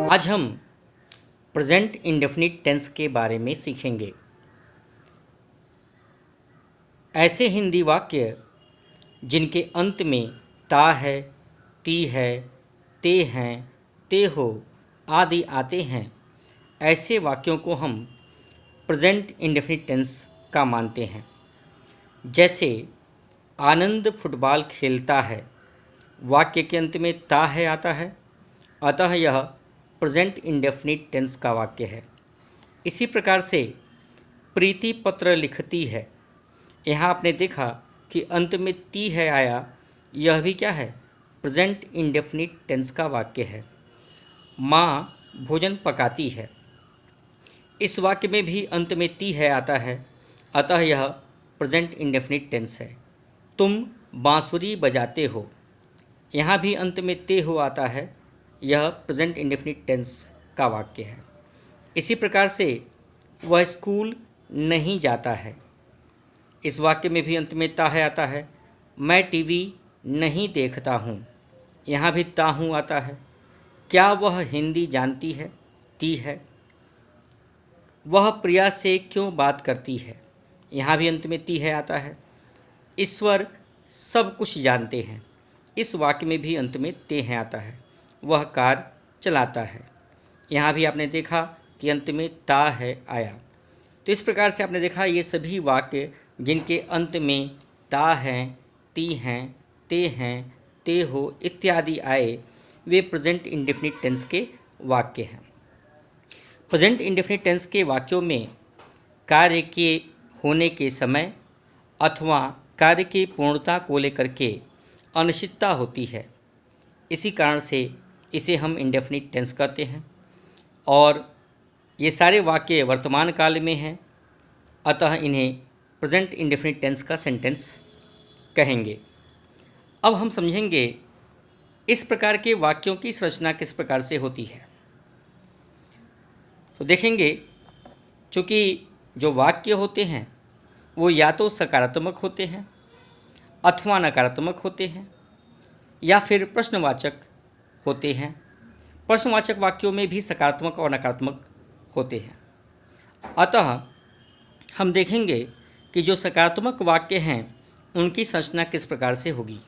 आज हम present indefinite tense के बारे में सीखेंगे। ऐसे हिंदी वाक्य जिनके अंत में ता है, ती है, ते हैं, ते हो आदि आते हैं, ऐसे वाक्यों को हम प्रेजेंट इंडेफिनिट टेंस का मानते हैं। जैसे आनंद फुटबॉल खेलता है, वाक्य के अंत में ता है आता है, अतः यह प्रेजेंट इंडेफिनिट टेंस का वाक्य है। इसी प्रकार से प्रीति पत्र लिखती है, यहाँ आपने देखा कि अंत में ती है आया, यह भी क्या है, प्रेजेंट इंडेफिनिट टेंस का वाक्य है। माँ भोजन पकाती है, इस वाक्य में भी अंत में ती है आता है, अतः यह प्रेजेंट इंडेफिनिट टेंस है। तुम बांसुरी बजाते हो, यहाँ भी अंत में ते हो आता है, यह प्रेजेंट इंडेफिनिट टेंस का वाक्य है। इसी प्रकार से वह स्कूल नहीं जाता है, इस वाक्य में भी अंत में ता है आता है। मैं टीवी नहीं देखता हूँ, यहाँ भी ता हूँ आता है। क्या वह हिंदी जानती है, ती है। वह प्रिया से क्यों बात करती है, यहाँ भी अंत में ती है आता है। ईश्वर सब कुछ जानते हैं, इस वाक्य में भी अंत में ते हैं आता है। वह कार चलाता है, यहाँ भी आपने देखा कि अंत में ता है आया। तो इस प्रकार से आपने देखा ये सभी वाक्य जिनके अंत में ता हैं, ती हैं, ते हो इत्यादि आए, वे प्रेजेंट इंडेफिनिट टेंस के वाक्य हैं। प्रेजेंट इंडेफिनिट टेंस के वाक्यों में कार्य के होने के समय अथवा कार्य की पूर्णता को लेकर के अनिश्चितता होती है, इसी कारण से इसे हम इंडेफिनिट टेंस कहते हैं। और ये सारे वाक्य वर्तमान काल में हैं, अतः इन्हें प्रेजेंट इंडेफिनिट टेंस का सेंटेंस कहेंगे। अब हम समझेंगे इस प्रकार के वाक्यों की संरचना किस प्रकार से होती है। तो देखेंगे, चूँकि जो वाक्य होते हैं वो या तो सकारात्मक होते हैं अथवा नकारात्मक होते हैं या फिर प्रश्नवाचक होते हैं। प्रश्नवाचक वाक्यों में भी सकारात्मक और नकारात्मक होते हैं। अतः हम देखेंगे कि जो सकारात्मक वाक्य हैं उनकी संरचना किस प्रकार से होगी।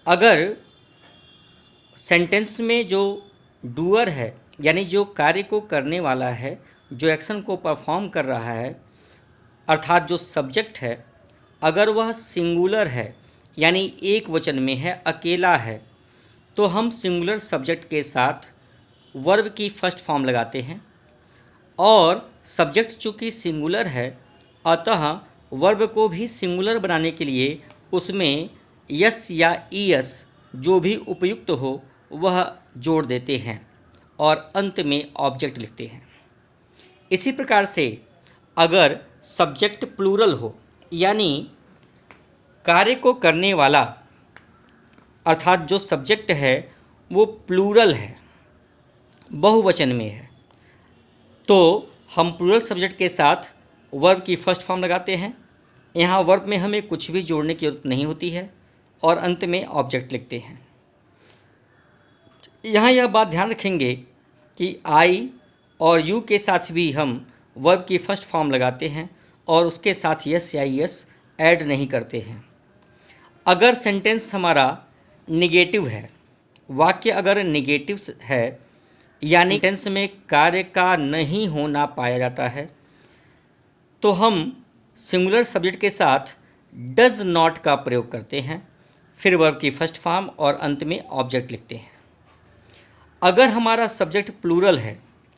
अगर सेंटेंस में जो डूअर है, यानी जो कार्य को करने वाला है, जो एक्शन को परफॉर्म कर रहा है, अर्थात जो सब्जेक्ट है, अगर वह सिंगुलर है यानी एक वचन में है, अकेला है, तो हम सिंगुलर सब्जेक्ट के साथ वर्ब की फर्स्ट फॉर्म लगाते हैं। और सब्जेक्ट चूँकि सिंगुलर है, अतः वर्ब को भी सिंगुलर बनाने के लिए उसमें यस या ईएस जो भी उपयुक्त हो वह जोड़ देते हैं और अंत में ऑब्जेक्ट लिखते हैं। इसी प्रकार से अगर सब्जेक्ट प्लूरल हो, यानी कार्य को करने वाला अर्थात जो सब्जेक्ट है वो प्लूरल है, बहुवचन में है, तो हम प्लूरल सब्जेक्ट के साथ वर्ब की फर्स्ट फॉर्म लगाते हैं। यहाँ वर्ब में हमें कुछ भी जोड़ने की जरूरत नहीं होती है और अंत में ऑब्जेक्ट लिखते हैं। यहाँ यह बात ध्यान रखेंगे कि आई और यू के साथ भी हम वर्ब की फर्स्ट फॉर्म लगाते हैं और उसके साथ यस या यस ऐड नहीं करते हैं। अगर सेंटेंस हमारा निगेटिव है, वाक्य अगर निगेटिव है यानी टेंस में कार्य का नहीं होना पाया जाता है, तो हम सिंगुलर सब्जेक्ट के साथ डज नॉट का प्रयोग करते हैं, फिर वर्ब की फर्स्ट फॉर्म और अंत में ऑब्जेक्ट लिखते हैं। अगर हमारा सब्जेक्ट प्लूरल है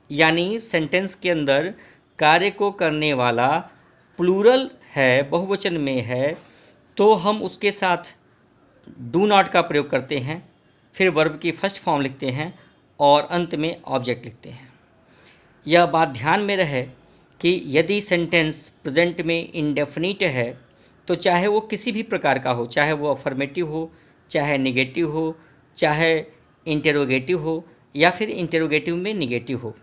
यानी सेंटेंस के अंदर कार्य को करने वाला प्लूरल है, बहुवचन में है, तो हम उसके साथ डू नॉट का प्रयोग करते हैं, फिर वर्ब की फर्स्ट फॉर्म लिखते हैं और अंत में ऑब्जेक्ट लिखते हैं। यह बात ध्यान में रहे कि यदि सेंटेंस प्रेजेंट में इंडेफिनिट है तो चाहे वो किसी भी प्रकार का हो, चाहे वो अफर्मेटिव हो, चाहे नेगेटिव हो, चाहे इंटेरोगेटिव हो या फिर इंटेरोगेटिव में नेगेटिव हो,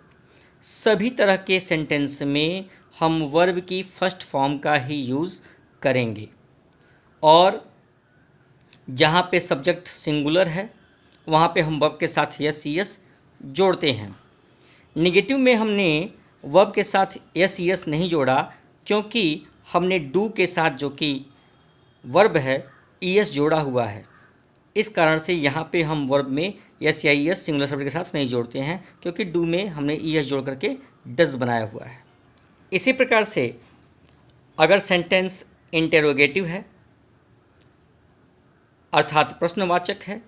सभी तरह के सेंटेंस में हम वर्ब की फर्स्ट फॉर्म का ही यूज़ करेंगे। और जहाँ पे सब्जेक्ट सिंगुलर है वहाँ पे हम वर्ब के साथ यस यस जोड़ते हैं। निगेटिव में हमने वर्ब के साथ एस यस नहीं जोड़ा, क्योंकि हमने डू के साथ जो कि वर्ब है ईएस जोड़ा हुआ है। इस कारण से यहाँ पे हम वर्ब में एस या ईएस सिंगुलर सब्जेक्ट के साथ नहीं जोड़ते हैं, क्योंकि डू में हमने ईएस जोड़ करके डज बनाया हुआ है। इसी प्रकार से अगर सेंटेंस इंटेरोगेटिव है अर्थात प्रश्नवाचक है,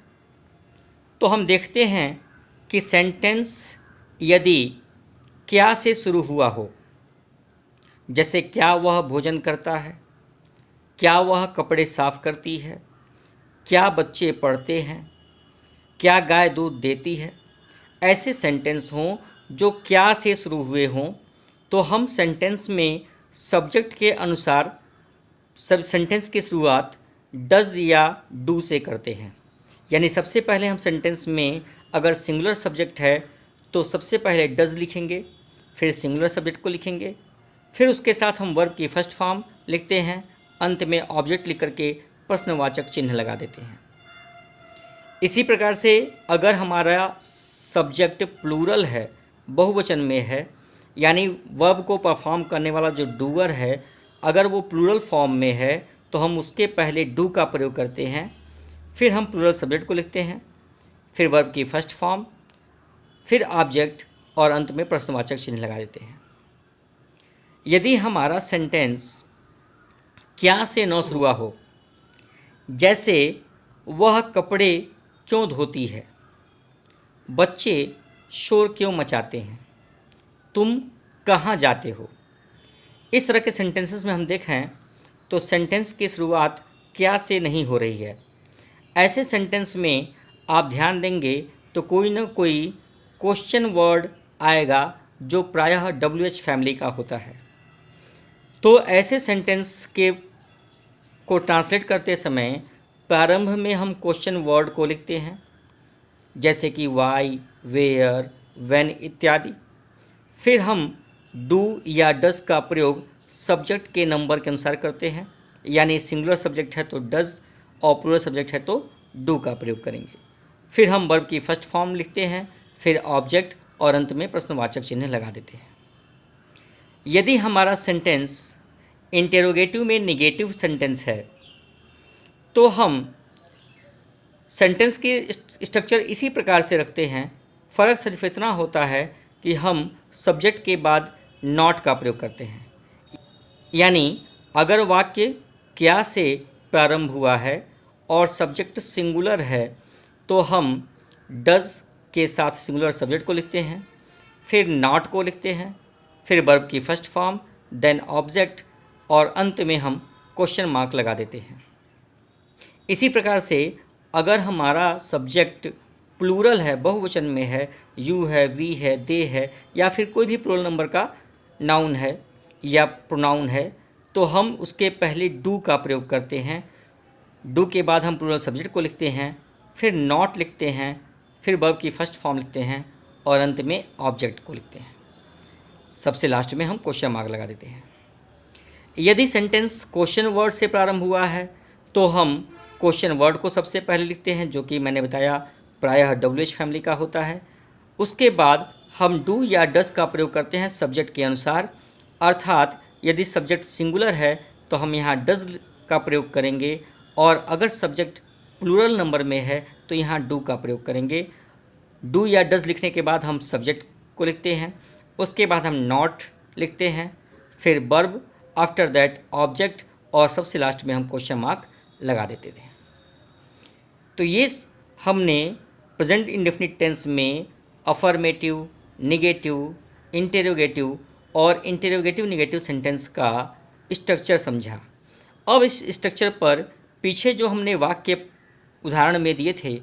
तो हम देखते हैं कि सेंटेंस यदि क्या से शुरू हुआ हो, जैसे क्या वह भोजन करता है, क्या वह कपड़े साफ करती है, क्या बच्चे पढ़ते हैं, क्या गाय दूध देती है, ऐसे सेंटेंस हों जो क्या से शुरू हुए हों, तो हम सेंटेंस में सब्जेक्ट के अनुसार सब सेंटेंस की शुरुआत डज या डू से करते हैं। यानी सबसे पहले हम सेंटेंस में अगर सिंगुलर सब्जेक्ट है तो सबसे पहले डज लिखेंगे, फिर सिंगुलर सब्जेक्ट को लिखेंगे, फिर उसके साथ हम वर्ब की फर्स्ट फॉर्म लिखते हैं, अंत में ऑब्जेक्ट लिख करके प्रश्नवाचक चिन्ह लगा देते हैं। इसी प्रकार से अगर हमारा सब्जेक्ट प्लूरल है, बहुवचन में है, यानी वर्ब को परफॉर्म करने वाला जो डूअर है अगर वो प्लूरल फॉर्म में है, तो हम उसके पहले डू का प्रयोग करते हैं, फिर हम प्लूरल सब्जेक्ट को लिखते हैं, फिर वर्ब की फर्स्ट फॉर्म, फिर ऑब्जेक्ट और अंत में प्रश्नवाचक चिन्ह लगा देते हैं। यदि हमारा सेंटेंस क्या से न शुरू हुआ हो, जैसे वह कपड़े क्यों धोती है, बच्चे शोर क्यों मचाते हैं, तुम कहाँ जाते हो, इस तरह के सेंटेंसेस में हम देखें तो सेंटेंस की शुरुआत क्या से नहीं हो रही है। ऐसे सेंटेंस में आप ध्यान देंगे तो कोई ना कोई क्वेश्चन वर्ड आएगा जो प्रायः WH फैमिली का होता है। तो ऐसे सेंटेंस को ट्रांसलेट करते समय प्रारंभ में हम क्वेश्चन वर्ड को लिखते हैं, जैसे कि वाई, वेयर, व्हेन इत्यादि। फिर हम डू या डज का प्रयोग सब्जेक्ट के नंबर के अनुसार करते हैं, यानी सिंगुलर सब्जेक्ट है तो डज और प्लूरल सब्जेक्ट है तो डू का प्रयोग करेंगे। फिर हम वर्ब की फर्स्ट फॉर्म लिखते हैं, फिर ऑब्जेक्ट और अंत में प्रश्नवाचक चिन्ह लगा देते हैं। यदि हमारा सेंटेंस इंटेरोगेटिव में निगेटिव सेंटेंस है तो हम सेंटेंस के स्ट्रक्चर इसी प्रकार से रखते हैं। फ़र्क सिर्फ इतना होता है कि हम सब्जेक्ट के बाद नॉट का प्रयोग करते हैं, यानी अगर वाक्य क्या से प्रारंभ हुआ है और सब्जेक्ट सिंगुलर है तो हम डज के साथ सिंगुलर सब्जेक्ट को लिखते हैं, फिर नॉट को लिखते हैं, फिर वर्ब की फर्स्ट फॉर्म, देन ऑब्जेक्ट और अंत में हम क्वेश्चन मार्क लगा देते हैं। इसी प्रकार से अगर हमारा सब्जेक्ट प्लूरल है, बहुवचन में है, यू है, वी है, दे है या फिर कोई भी प्लूरल नंबर का नाउन है या प्रोनाउन है, तो हम उसके पहले डू का प्रयोग करते हैं। डू के बाद हम प्लूरल सब्जेक्ट को लिखते हैं, फिर नॉट लिखते हैं, फिर वर्ब की फर्स्ट फॉर्म लिखते हैं और अंत में ऑब्जेक्ट को लिखते हैं। सबसे लास्ट में हम क्वेश्चन मार्क लगा देते हैं। यदि सेंटेंस क्वेश्चन वर्ड से प्रारंभ हुआ है तो हम क्वेश्चन वर्ड को सबसे पहले लिखते हैं, जो कि मैंने बताया प्रायः WH फैमिली का होता है। उसके बाद हम डू या डज का प्रयोग करते हैं सब्जेक्ट के अनुसार, अर्थात यदि सब्जेक्ट सिंगुलर है तो हम यहाँ डज का प्रयोग करेंगे और अगर सब्जेक्ट प्लूरल नंबर में है तो यहाँ डू का प्रयोग करेंगे। डू या डज लिखने के बाद हम सब्जेक्ट को लिखते हैं, उसके बाद हम नॉट लिखते हैं, फिर वर्ब, आफ्टर दैट ऑब्जेक्ट और सबसे लास्ट में हम क्वेश्चन मार्क लगा देते थे। तो ये हमने प्रेजेंट इंडेफिनिट टेंस में अफर्मेटिव, निगेटिव, इंटेरोगेटिव और इंटेरोगेटिव निगेटिव सेंटेंस का स्ट्रक्चर समझा। अब इस स्ट्रक्चर पर पीछे जो हमने वाक्य उदाहरण में दिए थे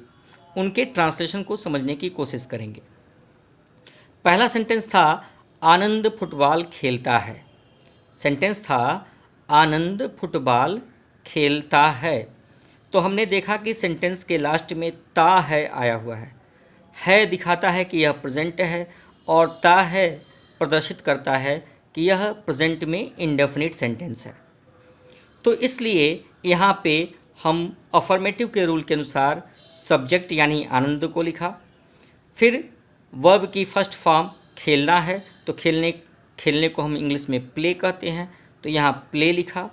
उनके ट्रांसलेशन को समझने की कोशिश करेंगे। पहला सेंटेंस था आनंद फुटबॉल खेलता है। सेंटेंस था आनंद फुटबॉल खेलता है। तो हमने देखा कि सेंटेंस के लास्ट में ता है आया हुआ है दिखाता है कि यह प्रेजेंट है और ता है प्रदर्शित करता है कि यह प्रेजेंट में इंडेफिनिट सेंटेंस है। तो इसलिए यहाँ पे हम अफर्मेटिव के रूल के अनुसार सब्जेक्ट यानी आनंद को लिखा, फिर वर्ब की फर्स्ट फॉर्म खेलना है, तो खेलने को हम इंग्लिश में प्ले कहते हैं, तो यहाँ प्ले लिखा।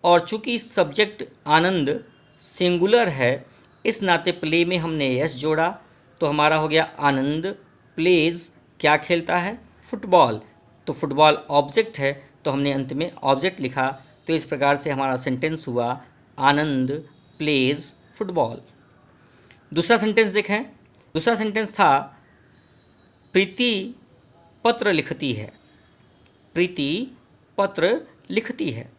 और चूंकि सब्जेक्ट आनंद सिंगुलर है, इस नाते प्ले में हमने यस जोड़ा, तो हमारा हो गया आनंद प्लेज क्या खेलता है, फुटबॉल। तो फुटबॉल ऑब्जेक्ट है, तो हमने अंत में ऑब्जेक्ट लिखा। तो इस प्रकार से हमारा सेंटेंस हुआ आनंद प्लेज फुटबॉल। दूसरा सेंटेंस देखें। दूसरा सेंटेंस था प्रीति पत्र लिखती है। प्रीति पत्र लिखती है,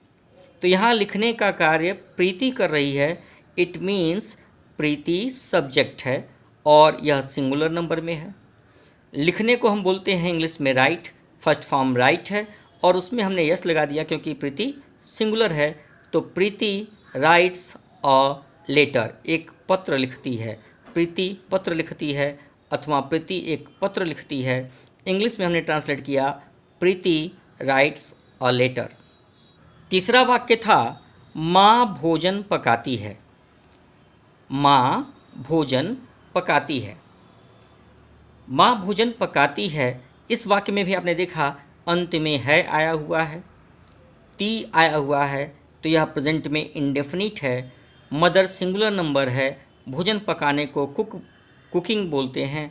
तो यहाँ लिखने का कार्य प्रीति कर रही है। इट मीन्स प्रीति सब्जेक्ट है और यह सिंगुलर नंबर में है। लिखने को हम बोलते हैं इंग्लिश में राइट, फर्स्ट फॉर्म राइट है और उसमें हमने यस लगा दिया क्योंकि प्रीति सिंगुलर है। तो प्रीति राइट्स अ लेटर, एक पत्र लिखती है। प्रीति पत्र लिखती है अथवा प्रीति एक पत्र लिखती है। इंग्लिश में हमने ट्रांसलेट किया प्रीति राइट्स अ लेटर। तीसरा वाक्य था माँ भोजन पकाती है। माँ भोजन पकाती है। माँ भोजन पकाती है, इस वाक्य में भी आपने देखा अंत में है आया हुआ है, ती आया हुआ है, तो यह प्रेजेंट में इंडेफिनिट है। मदर सिंगुलर नंबर है। भोजन पकाने को कुकिंग बोलते हैं।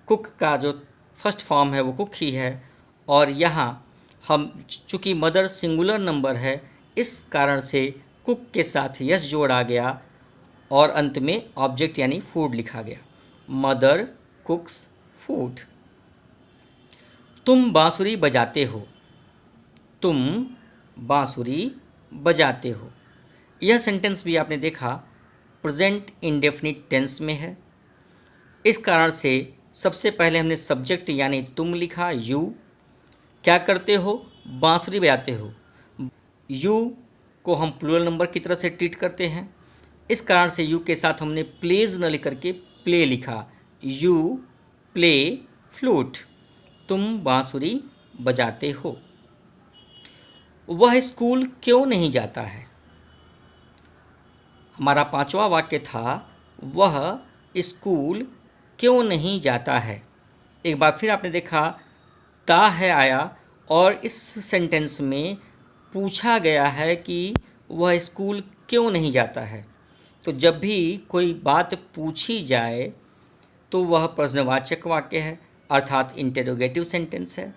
कुक का जो फर्स्ट फॉर्म है वो कुक ही है। और यहाँ हम चूँकि मदर सिंगुलर नंबर है, इस कारण से कुक के साथ यस जोड़ा गया और अंत में ऑब्जेक्ट यानी फूड लिखा गया। Mother कुक्स food. तुम बांसुरी बजाते हो। तुम बांसुरी बजाते हो। यह सेंटेंस भी आपने देखा प्रेजेंट इंडेफिनिट टेंस में है। इस कारण से सबसे पहले हमने सब्जेक्ट यानी तुम लिखा, यू क्या करते हो, बांसुरी बजाते हो। यू को हम प्लूरल नंबर की तरह से ट्रीट करते हैं, इस कारण से यू के साथ हमने प्लेज न लिख करके प्ले लिखा। You play flute. तुम बांसुरी बजाते हो। वह स्कूल क्यों नहीं जाता है। हमारा पांचवा वाक्य था वह स्कूल क्यों नहीं जाता है। एक बार फिर आपने देखा ता है आया और इस सेंटेंस में पूछा गया है कि वह स्कूल क्यों नहीं जाता है। तो जब भी कोई बात पूछी जाए तो वह प्रश्नवाचक वाक्य है, अर्थात इंटेरोगेटिव सेंटेंस है।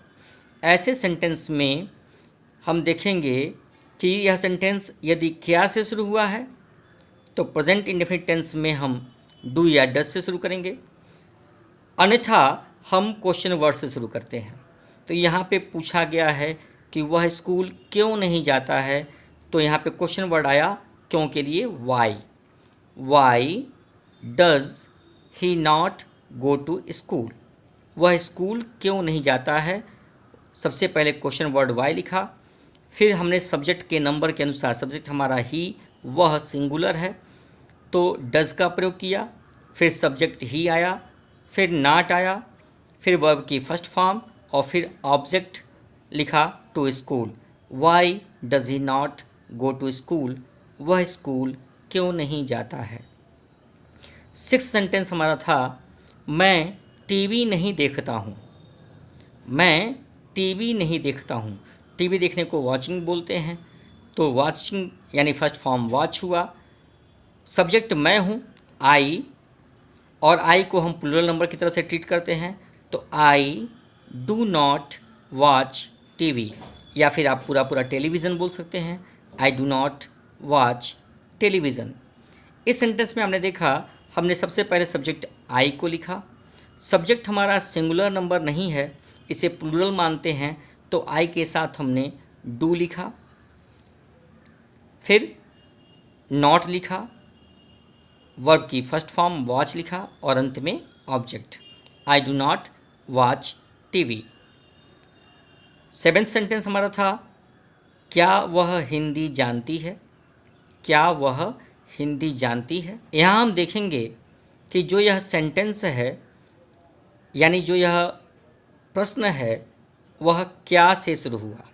ऐसे सेंटेंस में हम देखेंगे कि यह सेंटेंस यदि क्या से शुरू हुआ है तो प्रेजेंट इंडेफिनिट टेंस में हम डू या डस से शुरू करेंगे, अन्यथा हम क्वेश्चन वर्ड से शुरू करते हैं। तो यहाँ पे पूछा गया है कि वह स्कूल क्यों नहीं जाता है, तो यहाँ पे क्वेश्चन वर्ड आया क्यों के लिए why. Why does he not go to school. वह स्कूल क्यों नहीं जाता है, सबसे पहले क्वेश्चन वर्ड वाई लिखा, फिर हमने सब्जेक्ट के नंबर के अनुसार, सब्जेक्ट हमारा ही, वह सिंगुलर है तो डज का प्रयोग किया, फिर सब्जेक्ट ही आया, फिर नॉट आया, फिर वर्ब की फर्स्ट फॉर्म और फिर ऑब्जेक्ट लिखा to school. Why does he not go to school. वह स्कूल क्यों नहीं जाता है। सिक्स्थ सेंटेंस हमारा था मैं टीवी नहीं देखता हूँ। मैं टीवी नहीं देखता हूँ। टीवी देखने को वॉचिंग बोलते हैं, तो वॉचिंग यानी फर्स्ट फॉर्म वॉच हुआ। सब्जेक्ट मैं हूँ आई, और आई को हम प्लूरल नंबर की तरह से ट्रीट करते हैं, तो I do not watch TV, या फिर आप पूरा पूरा टेलीविज़न बोल सकते हैं, I do not watch television. इस सेंटेंस में हमने देखा हमने सबसे पहले सब्जेक्ट आई को लिखा। सब्जेक्ट हमारा सिंगुलर नंबर नहीं है, इसे प्लूरल मानते हैं, तो आई के साथ हमने डू लिखा, फिर नॉट लिखा, वर्ब की फर्स्ट फॉर्म वॉच लिखा और अंत में object I do not watch TV. Seventh sentence हमारा था क्या वह हिंदी जानती है। क्या वह हिंदी जानती है। यहाँ हम देखेंगे कि जो यह सेंटेंस है यानी जो यह प्रश्न है वह क्या से शुरू हुआ।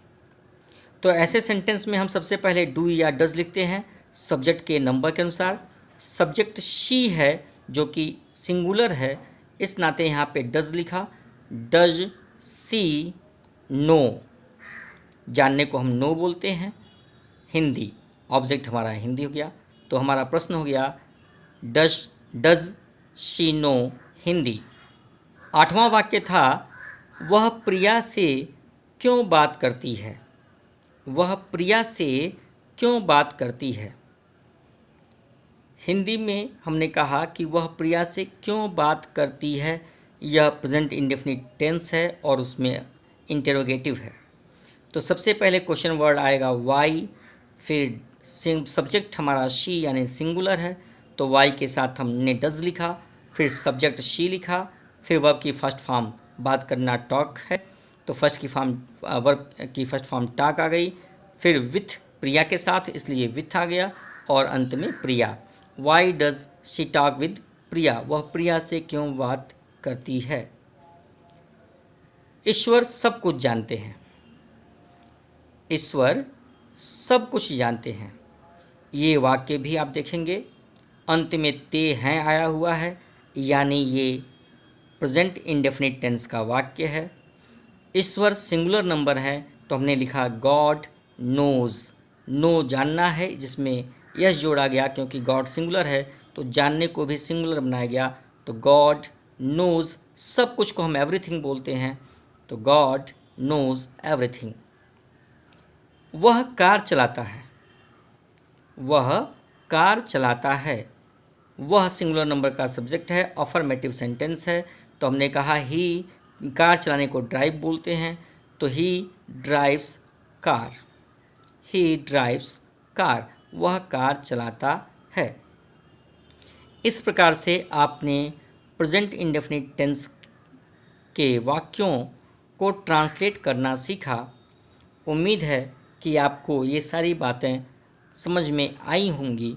तो ऐसे सेंटेंस में हम सबसे पहले डू या डज लिखते हैं सब्जेक्ट के नंबर के अनुसार। सब्जेक्ट शी है जो कि सिंगुलर है, इस नाते यहाँ पे डज लिखा। डज सी नो, जानने को हम नो बोलते हैं, हिंदी, ऑब्जेक्ट हमारा हिंदी हो गया। तो हमारा प्रश्न हो गया डज शी नो हिंदी। आठवां वाक्य था वह प्रिया से क्यों बात करती है, वह प्रिया से क्यों बात करती है। हिंदी में हमने कहा कि वह प्रिया से क्यों बात करती है, यह प्रेजेंट इंडेफिनिट टेंस है और उसमें इंटेरोगेटिव है। तो सबसे पहले क्वेश्चन वर्ड आएगा वाई, फिर सब्जेक्ट हमारा शी यानी सिंगुलर है, तो वाई के साथ हमने डज लिखा, फिर सब्जेक्ट शी लिखा, फिर वर्ब की फर्स्ट फॉर्म बात करना टॉक है, तो वर्ब की फर्स्ट फॉर्म टॉक आ गई, फिर विथ प्रिया के साथ इसलिए विथ आ गया, और अंत में Priya. Why does she talk with Priya, वह प्रिया से क्यों बात करती है। ईश्वर सब कुछ जानते हैं, ईश्वर सब कुछ जानते हैं। ये वाक्य भी आप देखेंगे अंत में ते हैं आया हुआ है, यानी ये प्रेजेंट इंडेफिनिट टेंस का वाक्य है। ईश्वर सिंगुलर नंबर है, तो हमने लिखा गॉड नोज़, नो जानना है जिसमें यस जोड़ा गया, क्योंकि गॉड सिंगुलर है तो जानने को भी सिंगुलर बनाया गया, तो गॉड नोज़, सब कुछ को हम एवरीथिंग बोलते हैं, तो गॉड नोज़ एवरीथिंग। वह कार चलाता है, वह कार चलाता है, वह सिंगुलर नंबर का सब्जेक्ट है, अफर्मेटिव सेंटेंस है, तो हमने कहा ही, कार चलाने को ड्राइव बोलते हैं, तो ही ड्राइव्स कार, ही ड्राइव्स कार, वह कार चलाता है। इस प्रकार से आपने प्रेजेंट इंडेफिनिट टेंस के वाक्यों को ट्रांसलेट करना सीखा। उम्मीद है कि आपको ये सारी बातें समझ में आई होंगी।